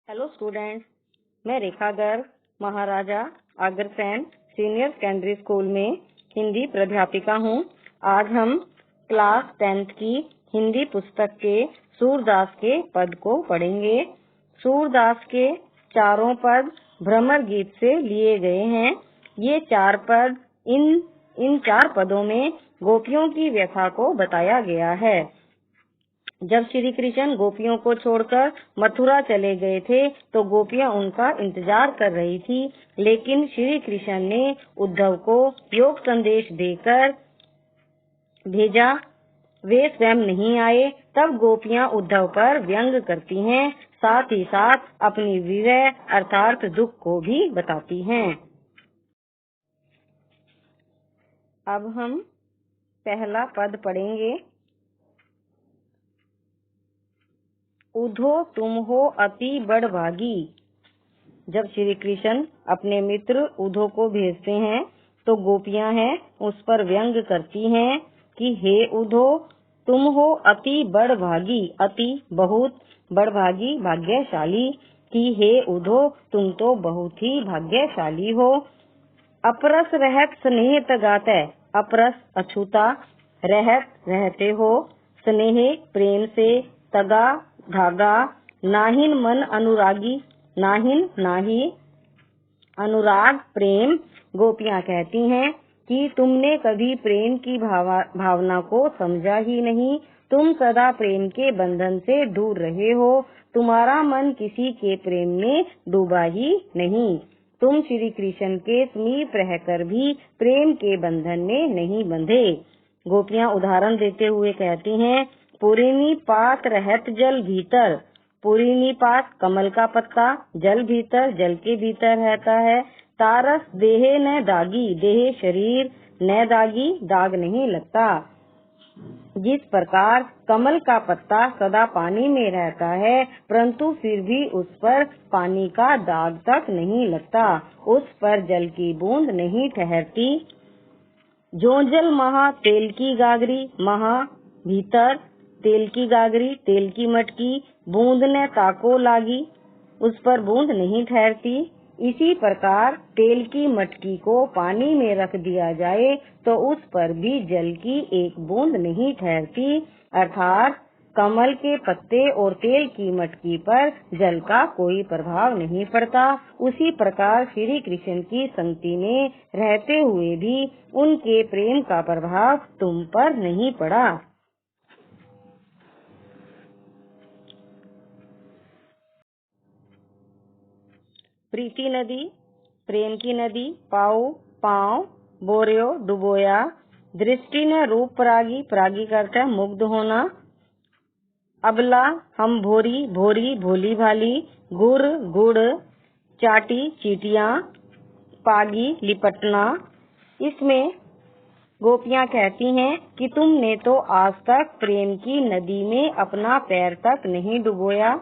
Hello students, मैं रेखा Garg Maharaja Agrasen senior secondary school में हिंदी प्राध्यापिका हूँ। आज हम क्लास 10th की हिंदी पुस्तक के सूरदास के पद को पढ़ेंगे। सूरदास के चारों पद भ्रमर गीत से लिए गए हैं। ये चार पद इन चार पदों में गोपियों की व्यथा को बताया गया है। जब श्री कृष्ण गोपियों को छोड़कर मथुरा चले गए थे तो गोपियां उनका इंतजार कर रही थी, लेकिन श्री कृष्ण ने उद्धव को योग संदेश देकर भेजा। वे स्वयं नहीं आए। तब गोपियां उद्धव पर व्यंग करती हैं, साथ ही साथ अपनी विरह अर्थात दुख को भी बताती हैं। अब हम पहला पद पढ़ेंगे। उधो तुम हो अति बड़भागी। जब श्री कृष्ण अपने मित्र उधो को भेजते हैं तो गोपियां हैं उस पर व्यंग करती हैं कि हे उधो, तुम हो अति बड़भागी, अति बहुत, बड़भागी भाग्यशाली, कि हे उधो तुम तो बहुत ही भाग्यशाली हो। अपरस रहत स्नेह तगात है। अपरस अछूता, रहत रहते हो, स्नेह प्रेम से, तगा धागा, नाहिन मन अनुरागी, नाहिन नाही अनुराग प्रेम। गोपियां कहती हैं कि तुमने कभी प्रेम की भावना को समझा ही नहीं। तुम सदा प्रेम के बंधन से दूर रहे हो। तुम्हारा मन किसी के प्रेम में डूबा ही नहीं। तुम श्री कृष्ण के समीप रहकर भी प्रेम के बंधन में नहीं बंधे। गोपियां उदाहरण देते हुए कहती हैं, पुरीनी पात रहत जल भीतर। पुरीनी पात कमल का पत्ता, जल भीतर जल के भीतर रहता है। तारस देहे न दागी, देहे शरीर, न दागी दाग नहीं लगता। जिस प्रकार कमल का पत्ता सदा पानी में रहता है परंतु फिर भी उस पर पानी का दाग तक नहीं लगता, उस पर जल की बूंद नहीं ठहरती। जो जल महा तेल की गागरी, महा भीतर तेल की गागरी, तेल की मटकी, बूंद ने ताको लागी, उस पर बूंद नहीं ठहरती। इसी प्रकार तेल की मटकी को पानी में रख दिया जाए तो उस पर भी जल की एक बूंद नहीं ठहरती। अर्थात कमल के पत्ते और तेल की मटकी पर जल का कोई प्रभाव नहीं पड़ता। उसी प्रकार श्री कृष्ण की संगति में रहते हुए भी उनके प्रेम का प्रभाव तुम पर नहीं पड़ा। प्रीति नदी, प्रेम की नदी, पाओ पाँव, बोरियो डुबोया, दृष्टि ने रूप परागी, परागी करते हैं मुग्ध होना। अबला हम भोरी, भोरी भोली भाली, गुड़ गुड़, चाटी चीटियां, पागी लिपटना। इसमें गोपियां कहती हैं कि तुमने तो आज तक प्रेम की नदी में अपना पैर तक नहीं डुबोया।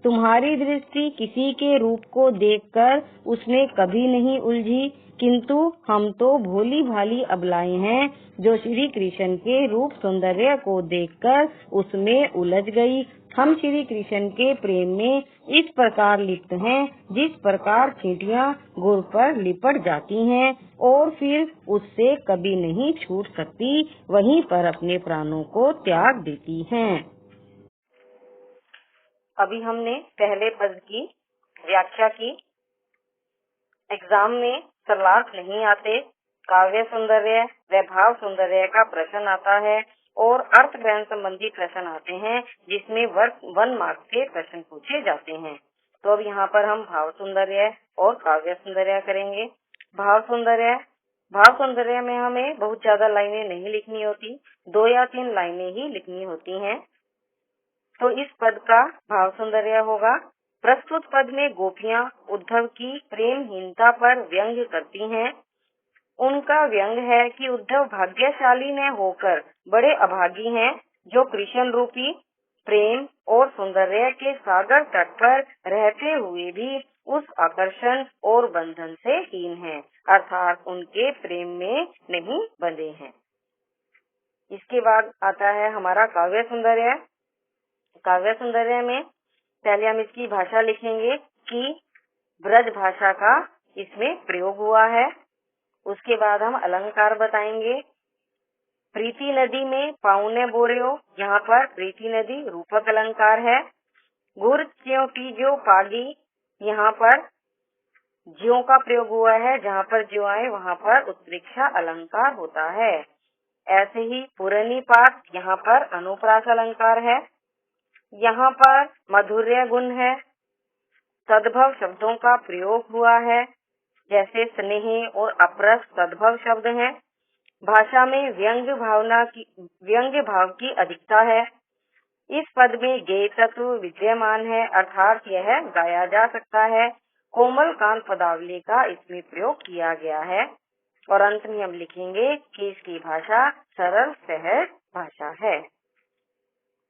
तुम्हारी दृष्टि किसी के रूप को देखकर उसमें कभी नहीं उलझी, किंतु हम तो भोली भाली अबलाएं हैं जो श्री कृष्ण के रूप सौंदर्य को देखकर उसमें उलझ गई। हम श्री कृष्ण के प्रेम में इस प्रकार लिप्त हैं जिस प्रकार चींटियां गुड़ पर लिपट जाती हैं और फिर उससे कभी नहीं छूट सकती, वहीं पर अपने प्राणों को त्याग देती हैं। अभी हमने पहले पद की व्याख्या की। एग्जाम में सलाह नहीं आते, काव्य सौंदर्य व भाव सौंदर्य का प्रश्न आता है और अर्थ ग्रहण संबंधी प्रश्न आते हैं जिसमें 1 मार्क्स के प्रश्न पूछे जाते हैं। तो अब यहाँ पर हम भाव सौंदर्य और काव्य सौंदर्य करेंगे। भाव सौंदर्य में हमें बहुत ज्यादा लाइनें नहीं लिखनी होती, 2 या 3 लाइनें ही लिखनी होती हैं। तो इस पद का भाव सौंदर्य होगा, प्रस्तुत पद में गोपियां उद्धव की प्रेमहीनता पर व्यंग करती हैं। उनका व्यंग है कि उद्धव भाग्यशाली न होकर बड़े अभागी हैं जो कृष्ण रूपी प्रेम और सौंदर्य के सागर तट पर रहते हुए भी उस आकर्षण और बंधन से हीन हैं, अर्थात उनके प्रेम में नहीं बंधे हैं। इसके बाद आता है हमारा काव्य सौंदर्य। काव्य सौंदर्य में पहले हम इसकी भाषा लिखेंगे की ब्रज भाषा का इसमें प्रयोग हुआ है। उसके बाद हम अलंकार बताएंगे। प्रीति नदी में पाउने बोरियो, यहाँ पर प्रीति नदी रूपक अलंकार है। गुर ज्यों की जो पागी, यहाँ पर ज्यों का प्रयोग हुआ है, जहाँ पर ज्यों आए वहाँ पर उत्प्रेक्षा अलंकार होता है। ऐसे ही पुरनी पाठ, यहाँ पर अनुप्रास अलंकार है। यहाँ पर माधुर्य गुण है। सद्भव शब्दों का प्रयोग हुआ है, जैसे स्नेह और अप्रस सद्भव शब्द हैं। भाषा में व्यंग्य भाव की अधिकता है। इस पद में गेय तत्व विद्यमान है, अर्थात यह गाया जा सकता है। कोमल कांत पदावली का इसमें प्रयोग किया गया है। और अंत में हम लिखेंगे कि इसकी भाषा सरल सहज भाषा है।